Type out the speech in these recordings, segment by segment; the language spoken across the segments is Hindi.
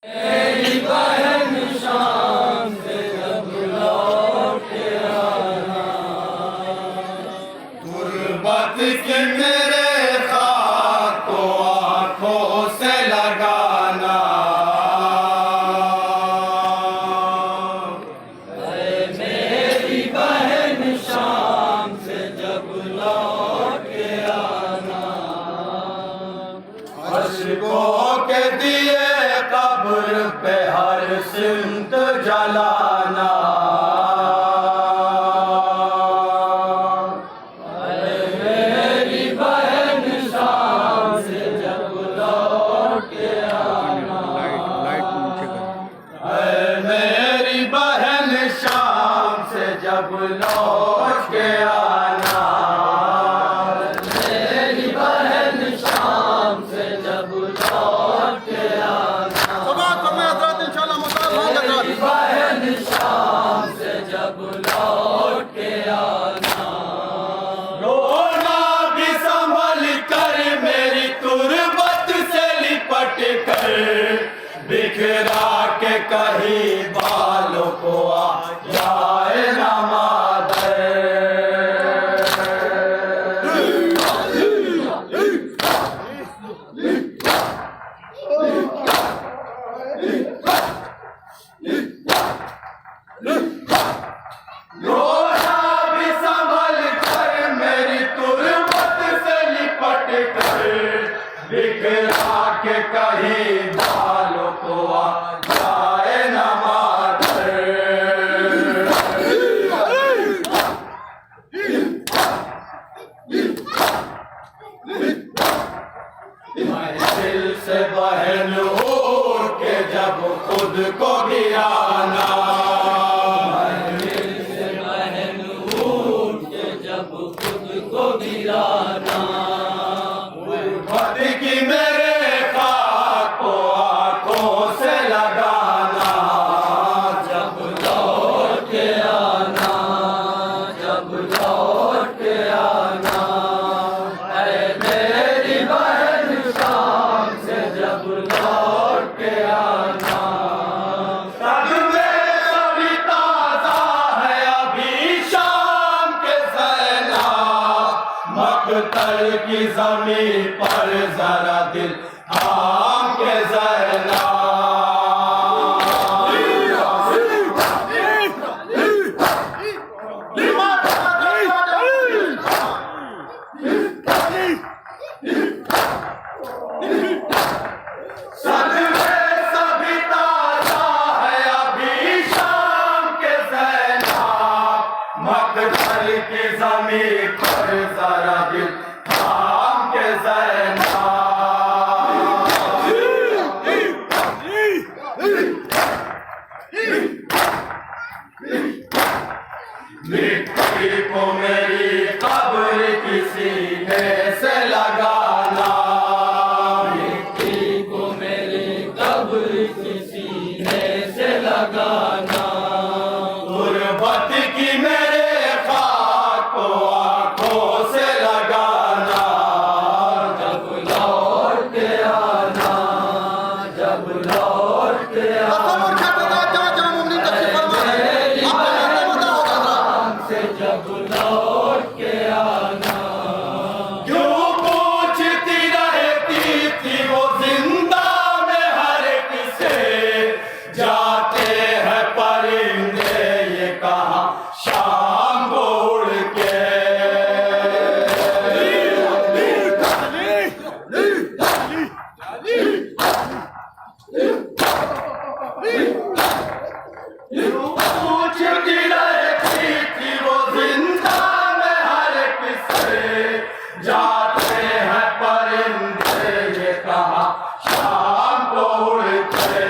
मेरी बहन शाम से जब लौट आना, गुर्बत के मेरे खाक को आंखों से लगाना। मेरी बहन शाम से जब लौट आना, अश्कों के दिए कब्र पे हर सिमत जलाना। मेरी बहन शाम से जब लौट आना, मेरी बहन शाम से जब लौट के आना। मेरी बहन शाम से जब लौट आना, मेरी बहन शाम से जब लौट आना। रोना भी संभल कर मेरी तुरबत से लिपट कर, बिखरा के कहीं बालों को आ जाए ना मादर। रोना भी संभल कर मेरी तुरबत से लिपट कर, बिखरा के कहीं बालों को आ जाए ना मादर। मैं दिल से बहन उड़ के जब खुद को गिराना। जब खुद को गिराना, गुर्बत की मेरे खाक को आंखों से लगाना। जब लौट आना, जब लौट आना। मेरी बहन शाम से जब लौट आना, तब में सभी ताजा है अभी शाम के सैना। मकतल की जमीन पर जरा दिल थाम के ज़ैना। सदमे सभी ताजा है अभी शाम के ज़ैना। मकतल की ज़मीन पर जरा दिल थाम के ज़ैना। मिट्टी को मेरी कब्र किसी ने से लगाना। मिट्टी को मेरी कब्र किसी ने से लगाना। गुर्बत की मेरे खाक को आंखों से लगाना। जब लौट आना, जब लौट आना। से जब लौट आना, क्यों पूछती रहती थी वो जिंदा में हर एक से, जाते हैं परिंदे ये कहा शाम को उड़ के। क्यों पूछती रहती थी वो जिंदा में हर एक से, जाते हैं परिंदे ये कहा शाम को उड़ के।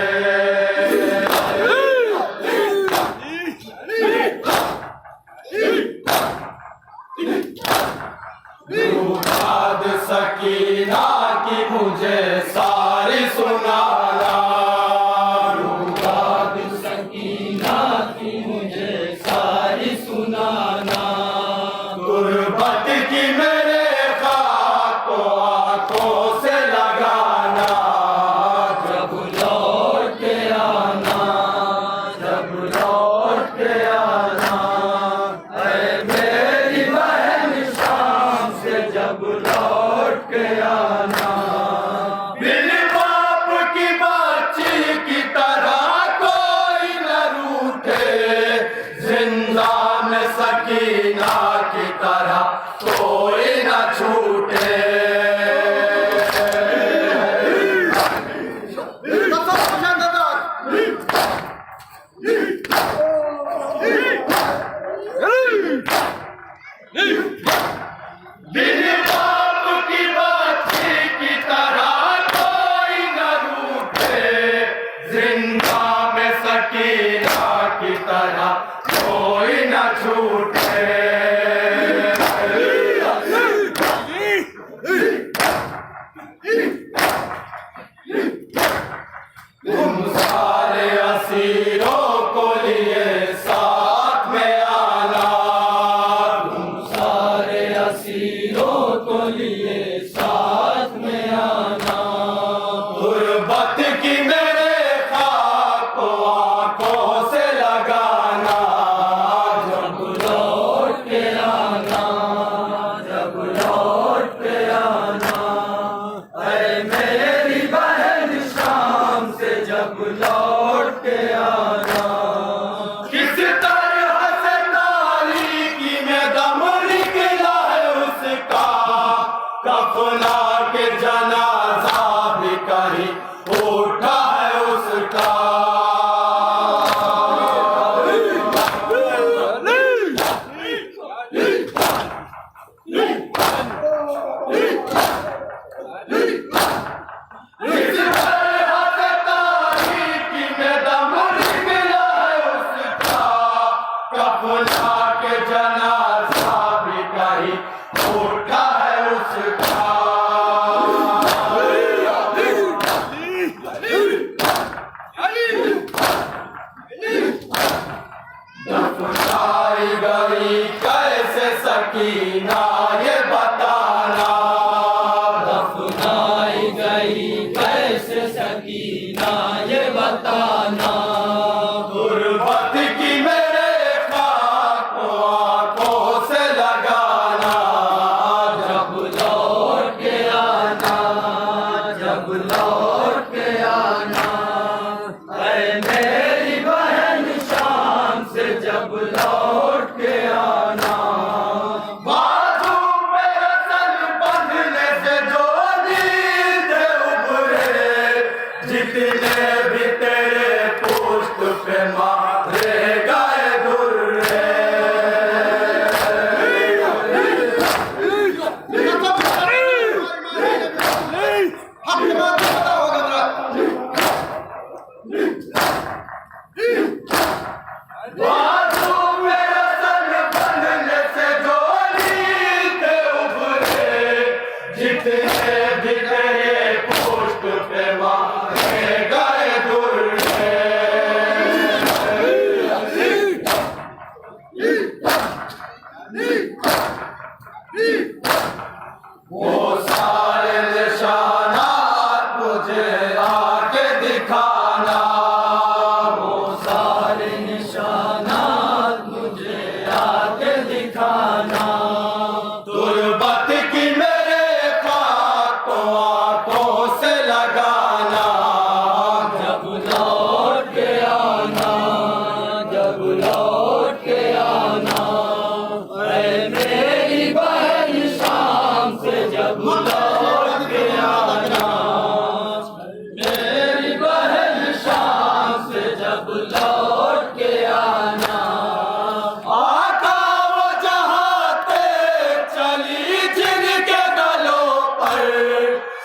याद सकीना की मुझे सारी सुनाना। सकीना की तरह कोई न छूटे। बिन बाप की बच्ची की तरह कोई न रूठे, जिंदा में सकीना की तरह कोई न छूटे। तुम सारे असीरों को लिए साथ में आना, तुम सारे असीरों को लिए साथ में आना। गुर्बत की मेरे खाक को आंखों से लगाना, जब लौट के आना, जब लौट के आना। अरे मेरी बहन शाम से जब लौट के आना। किस तरह से तारीकी में दम निकला है उसका, कफना के जनाजा भी कहीं उठा है उसका। किस तरह से तारीकी में दम निकला है उसका, कफना के जनाजा भी कहीं उठा है उसका। दफनाई गई कैसे सकीना ये बताना, दफनाई गई कैसे सकीना ये बताना। गुर्बत की मेरे खाक को आंखों से लगाना, जब लौट के आना, जब लौट के आना। अरे मेरी बहन शाम से जब लौट के आना। बाजू पे रसल बंधने से जो नींद उभरे, जितने भी तेरे पुष्ट पे मारे गए दुर्रे। बाजू पे रसल बंधने से जो नींद उभरे, जितने भी तेरे पुष्ट पे मारे गए दुर्रे। वो सारे निशानात मुझे आके दिखाना, वो सारे निशानात मुझे आके दिखाना। गुर्बत की मेरे खाक को आंखों से लगाना, जब लौट के आना, जब लौट के आना। अरे मेरी बहन शाम से जब लौट के आना। मेरी बहन शाम से जब लौट के आना। आका वो जहाँ ते चली जिनके गलों पर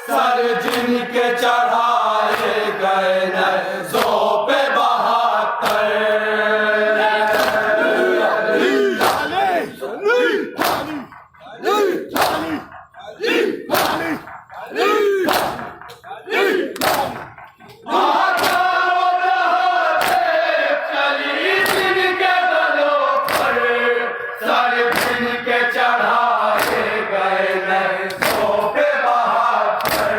सर जिनके चढ़ाए गए नज़ों पे बहत्तर। आका वो जहाँ ते चली जिनके गलों पर सर जिनके चढ़ाए गए नज़ों पे बहत्तर।